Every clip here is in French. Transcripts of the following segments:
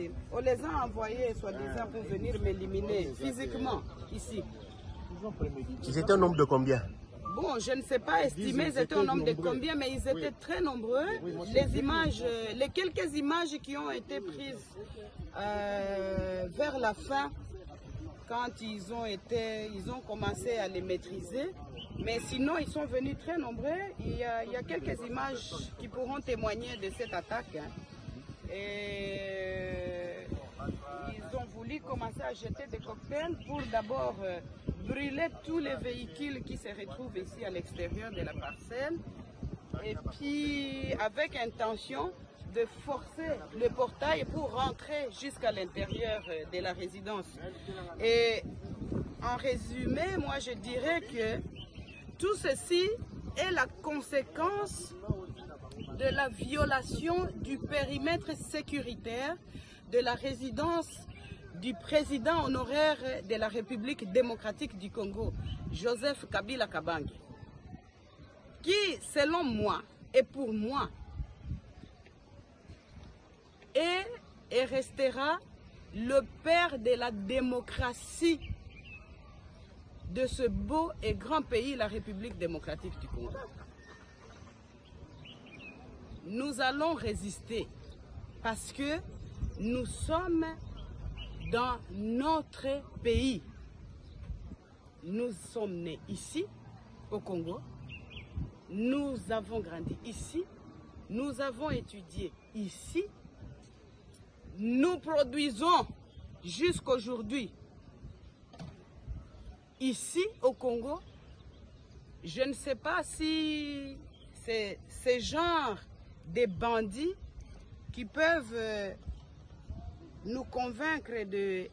facile. On les a envoyés, soi-disant, pour venir m'éliminer physiquement, ici. Ils étaient un nombre de combien? Bon, je ne sais pas estimer, ils étaient un nombre de combien, mais ils étaient très nombreux. Les images, les quelques images qui ont été prises vers la fin, quand ils ont commencé à les maîtriser. Mais sinon, ils sont venus très nombreux. Il y a quelques images qui pourront témoigner de cette attaque. Et ils ont voulu commencer à jeter des cocktails pour d'abord brûler tous les véhicules qui se retrouvent ici à l'extérieur de la parcelle. Et puis, avec intention de forcer le portail pour rentrer jusqu'à l'intérieur de la résidence. Et en résumé, moi je dirais que tout ceci est la conséquence de la violation du périmètre sécuritaire de la résidence du président honoraire de la République démocratique du Congo, Joseph Kabila Kabange, qui, selon moi et pour moi, est et restera le père de la démocratie de ce beau et grand pays, la République démocratique du Congo. Nous allons résister parce que nous sommes dans notre pays. Nous sommes nés ici, au Congo. Nous avons grandi ici. Nous avons étudié ici. Nous produisons jusqu'aujourd'hui ici au Congo. Je ne sais pas si c'est ce genre de bandits qui peuvent nous convaincre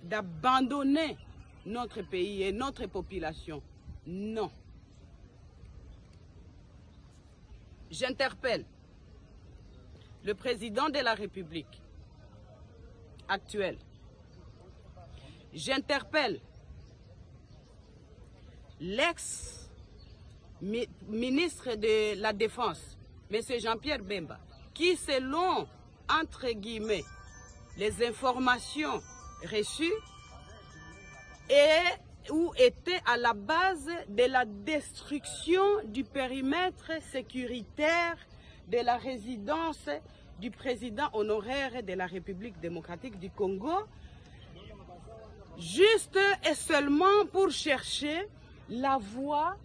d'abandonner notre pays et notre population. Non. J'interpelle le président de la République actuel. J'interpelle l'ex-ministre de la Défense, M. Jean-Pierre Bemba, qui, selon, entre guillemets, les informations reçues, était à la base de la destruction du périmètre sécuritaire de la résidence du président honoraire de la République démocratique du Congo, juste et seulement pour chercher la voie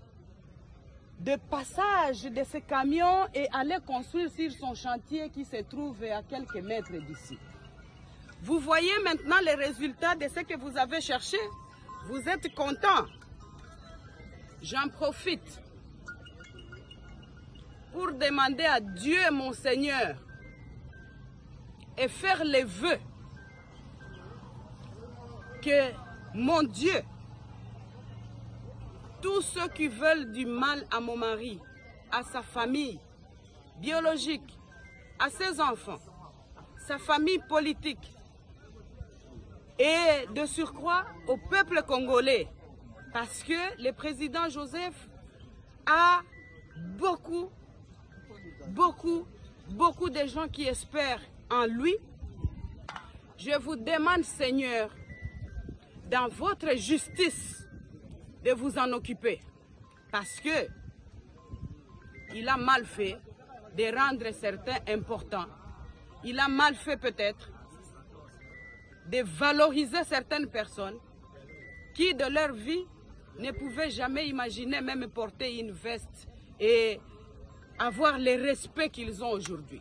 de passage de ce camion et aller construire sur son chantier qui se trouve à quelques mètres d'ici. Vous voyez maintenant les résultats de ce que vous avez cherché. Vous êtes content. J'en profite pour demander à Dieu, mon Seigneur, et faire les vœux que, mon Dieu, tous ceux qui veulent du mal à mon mari, à sa famille biologique, à ses enfants, sa famille politique et de surcroît au peuple congolais, parce que le président Joseph a beaucoup de gens qui espèrent en lui. Je vous demande, Seigneur, dans votre justice, de vous en occuper. Parce que il a mal fait de rendre certains importants. Il a mal fait peut-être de valoriser certaines personnes qui, de leur vie, ne pouvaient jamais imaginer même porter une veste et avoir le respect qu'ils ont aujourd'hui.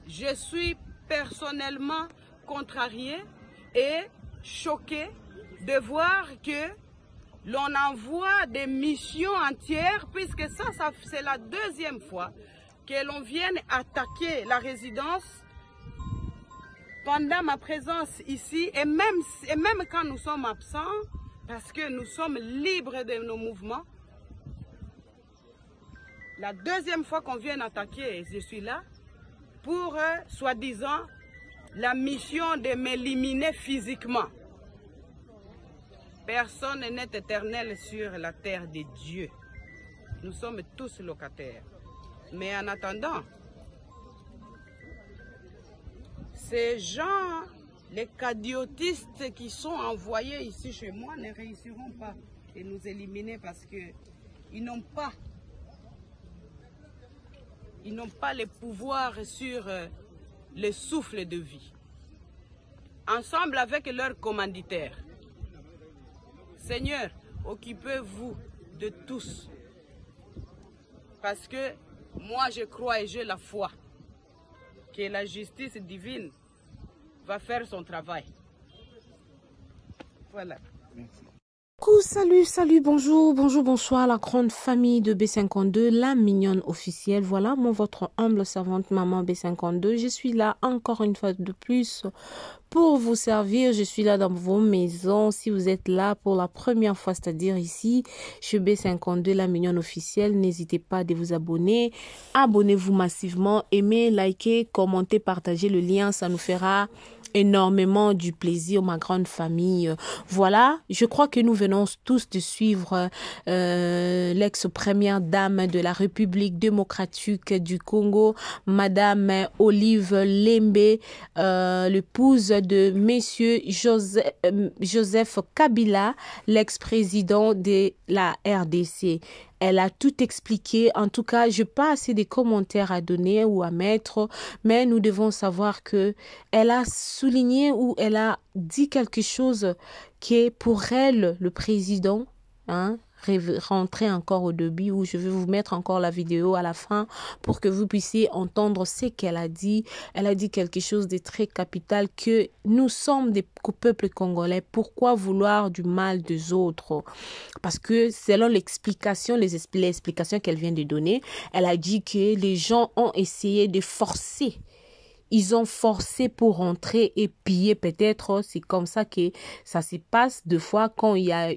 Je suis personnellement contrariée et choquée de voir que l'on envoie des missions entières, puisque ça c'est la deuxième fois que l'on vienne attaquer la résidence pendant ma présence ici, et même quand nous sommes absents, parce que nous sommes libres de nos mouvements. La deuxième fois qu'on vient attaquer, je suis là pour, soi-disant, la mission de m'éliminer physiquement. Personne n'est éternel sur la terre de Dieu. Nous sommes tous locataires. Mais en attendant, Ces gens, les cadiotistes qui sont envoyés ici chez moi ne réussiront pas de nous éliminer parce qu'ils n'ont pas le pouvoir sur le souffle de vie. Ensemble avec leurs commanditaires. Seigneur, occupez-vous de tous. Parce que moi je crois et j'ai la foi que la justice divine va faire son travail. Voilà. Merci. Coucou, salut, bonjour, bonsoir la grande famille de B52, la mignonne officielle. Voilà, votre humble servante maman B52. Je suis là encore une fois de plus pour vous servir. Je suis là dans vos maisons. Si vous êtes là pour la première fois, c'est-à-dire ici, chez B52, la mignonne officielle, n'hésitez pas à vous abonner. Abonnez-vous massivement, aimez, likez, commentez, partagez le lien. Ça nous fera énormément du plaisir, ma grande famille. Voilà, je crois que nous venons tous de suivre l'ex-première dame de la République démocratique du Congo, Madame Olive Lembe, l'épouse de Monsieur Joseph Kabila, l'ex-président de la RDC. Elle a tout expliqué. En tout cas, je n'ai pas assez de commentaires à donner ou à mettre, mais nous devons savoir que elle a souligné ou elle a dit quelque chose qui est pour elle, le président, rentrer encore au début, où je vais vous mettre encore la vidéo à la fin pour que vous puissiez entendre ce qu'elle a dit. Elle a dit quelque chose de très capital, que nous sommes des peuples congolais. Pourquoi vouloir du mal des autres? Parce que selon l'explication, les explications qu'elle vient de donner, elle a dit que les gens ont essayé de forcer. Ils ont forcé pour rentrer et piller peut-être. C'est comme ça que ça se passe. Deux fois, quand il y a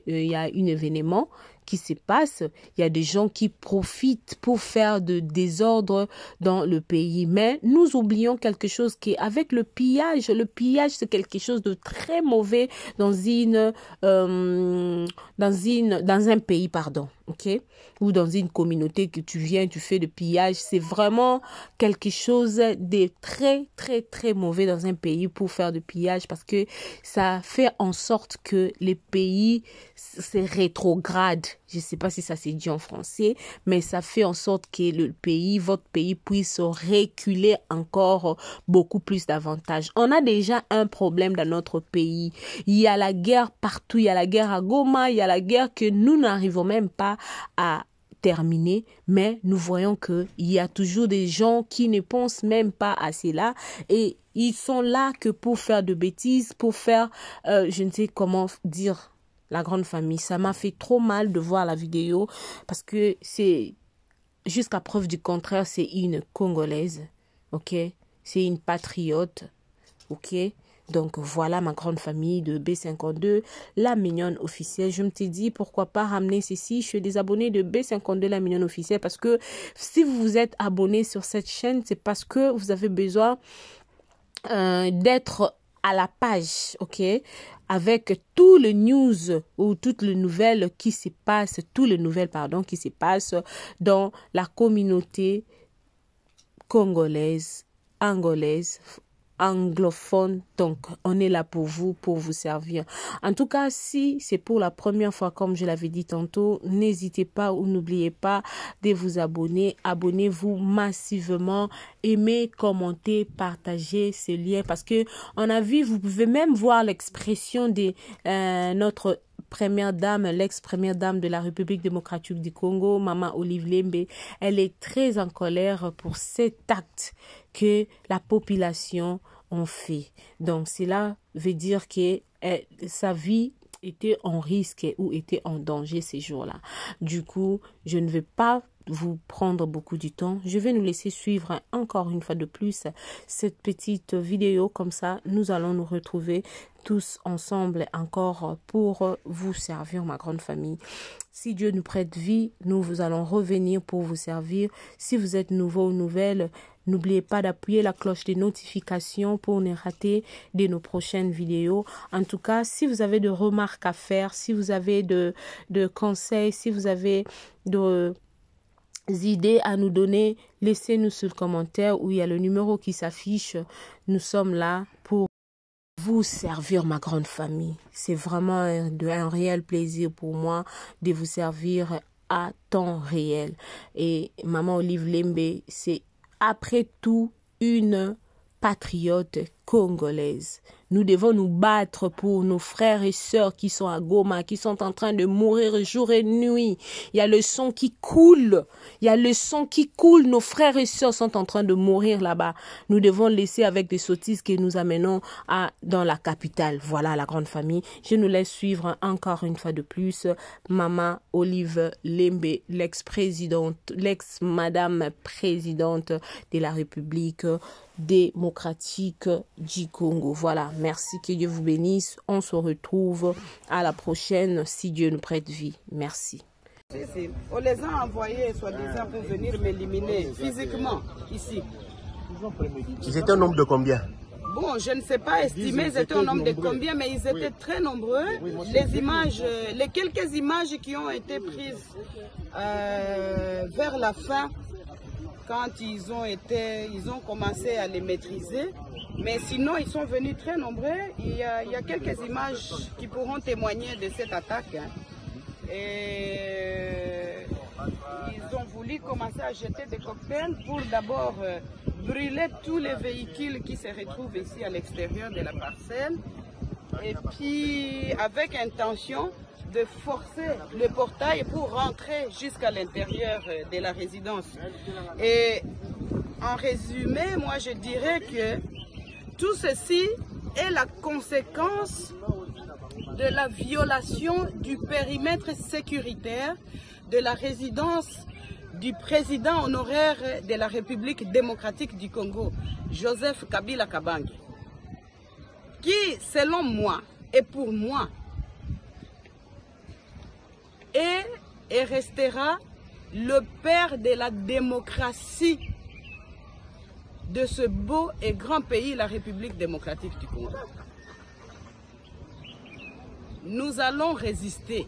un événement qui se passe, il y a des gens qui profitent pour faire de désordre dans le pays. Mais nous oublions quelque chose qui est avec le pillage c'est quelque chose de très mauvais dans un pays, pardon. OK? Ou dans une communauté que tu viens, tu fais de pillage. C'est vraiment quelque chose de très, très, très mauvais dans un pays pour faire de pillage, parce que ça fait en sorte que les pays se rétrogradent. Je ne sais pas si ça s'est dit en français, mais ça fait en sorte que votre pays puisse reculer encore beaucoup plus davantage. On a déjà un problème dans notre pays. Il y a la guerre partout. Il y a la guerre à Goma. Il y a la guerre que nous n'arrivons même pas à terminer, mais nous voyons qu'il y a toujours des gens qui ne pensent même pas à cela et ils sont là que pour faire de bêtises, pour faire, je ne sais comment dire, la grande famille. Ça m'a fait trop mal de voir la vidéo parce que c'est, jusqu'à preuve du contraire, c'est une Congolaise, ok? C'est une patriote, ok? Donc voilà ma grande famille de B52, la mignonne officielle. Je me suis dit pourquoi pas ramener ceci. Je suis des abonnés de B52, la mignonne officielle, parce que si vous vous êtes abonné sur cette chaîne, c'est parce que vous avez besoin d'être à la page, ok, avec tous les news ou toutes les nouvelles qui se passent, qui se passent dans la communauté congolaise, angolaise, anglophone. Donc on est là pour vous servir. En tout cas, si c'est pour la première fois, comme je l'avais dit tantôt, n'hésitez pas ou n'oubliez pas de vous abonner. Abonnez-vous massivement, aimez, commentez, partagez ce lien, parce que on a vu, vous pouvez même voir l'expression de notre première dame, l'ex-première dame de la République démocratique du Congo, Maman Olive Lembe. Elle est très en colère pour cet acte que la population ont fait. Donc cela veut dire que sa vie était en risque ou était en danger ces jours-là. Du coup, je ne vais pas vous prendre beaucoup du temps. Je vais nous laisser suivre encore une fois de plus cette petite vidéo. Comme ça, nous allons nous retrouver tous ensemble encore pour vous servir, ma grande famille. Si Dieu nous prête vie, nous allons revenir pour vous servir. Si vous êtes nouveau ou nouvelle, n'oubliez pas d'appuyer la cloche de notification pour ne rater de nos prochaines vidéos. En tout cas, si vous avez de remarques à faire, si vous avez de conseils, si vous avez idées à nous donner, laissez-nous sur le commentaire où il y a le numéro qui s'affiche. Nous sommes là pour vous servir, ma grande famille. C'est vraiment un réel plaisir pour moi de vous servir à temps réel. Et Maman Olive Lembe, c'est après tout une patriote congolaise. Nous devons nous battre pour nos frères et sœurs qui sont à Goma, qui sont en train de mourir jour et nuit. Il y a le sang qui coule. Il y a le sang qui coule. Nos frères et sœurs sont en train de mourir là-bas. Nous devons laisser avec des sottises que nous amenons dans la capitale. Voilà la grande famille. Je nous laisse suivre encore une fois de plus Maman Olive Lembe, l'ex-présidente, l'ex-madame présidente de la République démocratique du Congo. Voilà, merci, que Dieu vous bénisse. On se retrouve à la prochaine si Dieu nous prête vie. Merci. On les a envoyés soi-disant pour venir m'éliminer physiquement ici. Ils étaient un nombre de combien? Bon, je ne sais pas estimer ils étaient un nombre de combien, mais ils étaient très nombreux. Les images, les quelques images qui ont été prises vers la fin, quand ils ont commencé à les maîtriser. Mais sinon, ils sont venus très nombreux. Il y a quelques images qui pourront témoigner de cette attaque. Et ils ont voulu commencer à jeter des cocktails pour d'abord brûler tous les véhicules qui se retrouvent ici à l'extérieur de la parcelle. Et puis, avec intention de forcer le portail pour rentrer jusqu'à l'intérieur de la résidence. Et en résumé, moi je dirais que tout ceci est la conséquence de la violation du périmètre sécuritaire de la résidence du président honoraire de la République démocratique du Congo, Joseph Kabila Kabange, qui, selon moi et pour moi, et restera le père de la démocratie de ce beau et grand pays, la République démocratique du Congo. Nous allons résister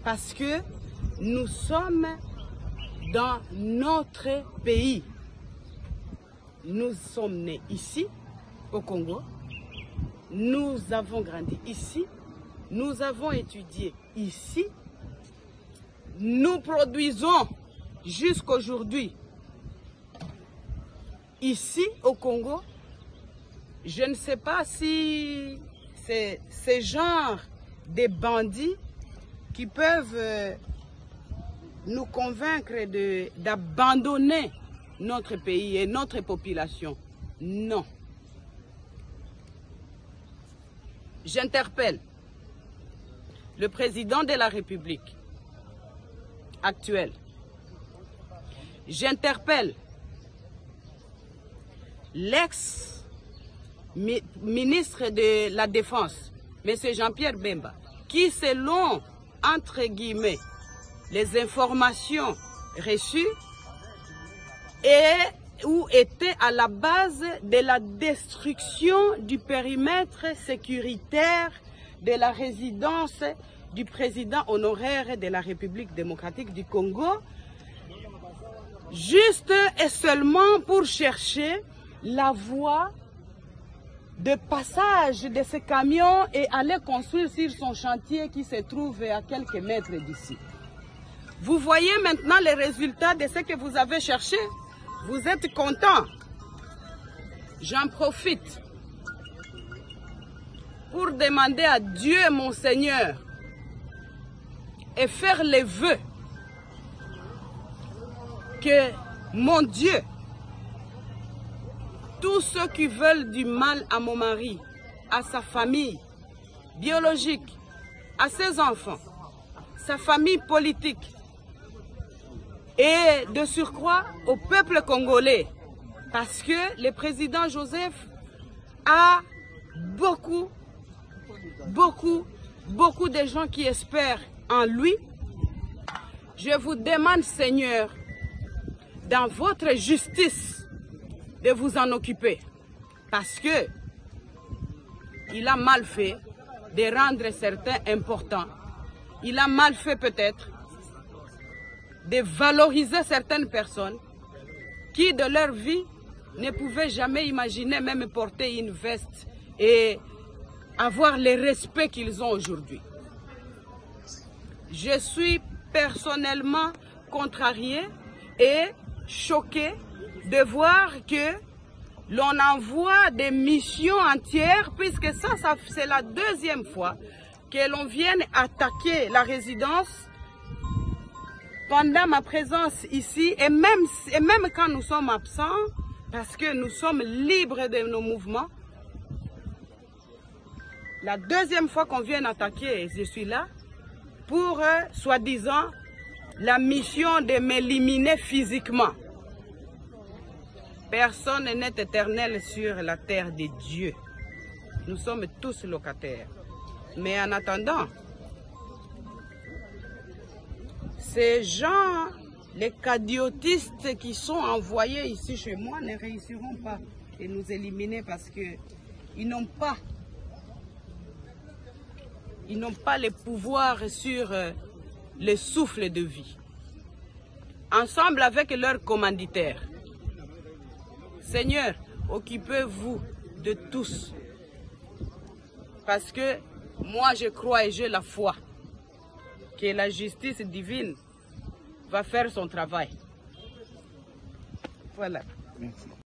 parce que nous sommes dans notre pays. Nous sommes nés ici, au Congo. Nous avons grandi ici. Nous avons étudié ici. Nous produisons jusqu'aujourd'hui ici au Congo. Je ne sais pas si c'est ce genre de bandits qui peuvent nous convaincre d'abandonner notre pays et notre population. Non. J'interpelle le président de la République actuel. J'interpelle l'ex-ministre de la Défense, M. Jean-Pierre Bemba, qui, selon, entre guillemets, les informations reçues, ou était à la base de la destruction du périmètre sécuritaire de la résidence du président honoraire de la République démocratique du Congo, juste et seulement pour chercher la voie de passage de ce camion et aller construire sur son chantier qui se trouve à quelques mètres d'ici. Vous voyez maintenant les résultats de ce que vous avez cherché. Vous êtes content. J'en profite pour demander à Dieu, mon Seigneur, et faire les vœux que, mon Dieu, tous ceux qui veulent du mal à mon mari, à sa famille biologique, à ses enfants, sa famille politique et de surcroît au peuple congolais, parce que le président Joseph a beaucoup de gens qui espèrent en lui. Je vous demande, Seigneur, dans votre justice, de vous en occuper, parce que il a mal fait de rendre certains importants. Il a mal fait peut-être de valoriser certaines personnes qui, de leur vie, ne pouvaient jamais imaginer même porter une veste et avoir le respect qu'ils ont aujourd'hui. Je suis personnellement contrariée et choquée de voir que l'on envoie des missions entières, puisque ça c'est la deuxième fois que l'on vienne attaquer la résidence pendant ma présence ici, et même quand nous sommes absents, parce que nous sommes libres de nos mouvements. La deuxième fois qu'on vient attaquer, je suis là, pour, soi-disant, la mission de m'éliminer physiquement. Personne n'est éternel sur la terre de Dieu. Nous sommes tous locataires. Mais en attendant, ces gens, les cadiotistes qui sont envoyés ici chez moi ne réussiront pas à nous éliminer parce qu'ils n'ont pas le pouvoir sur le souffle de vie. Ensemble avec leurs commanditaires. Seigneur, occupez-vous de tous. Parce que moi je crois et j'ai la foi que la justice divine va faire son travail. Voilà. Merci.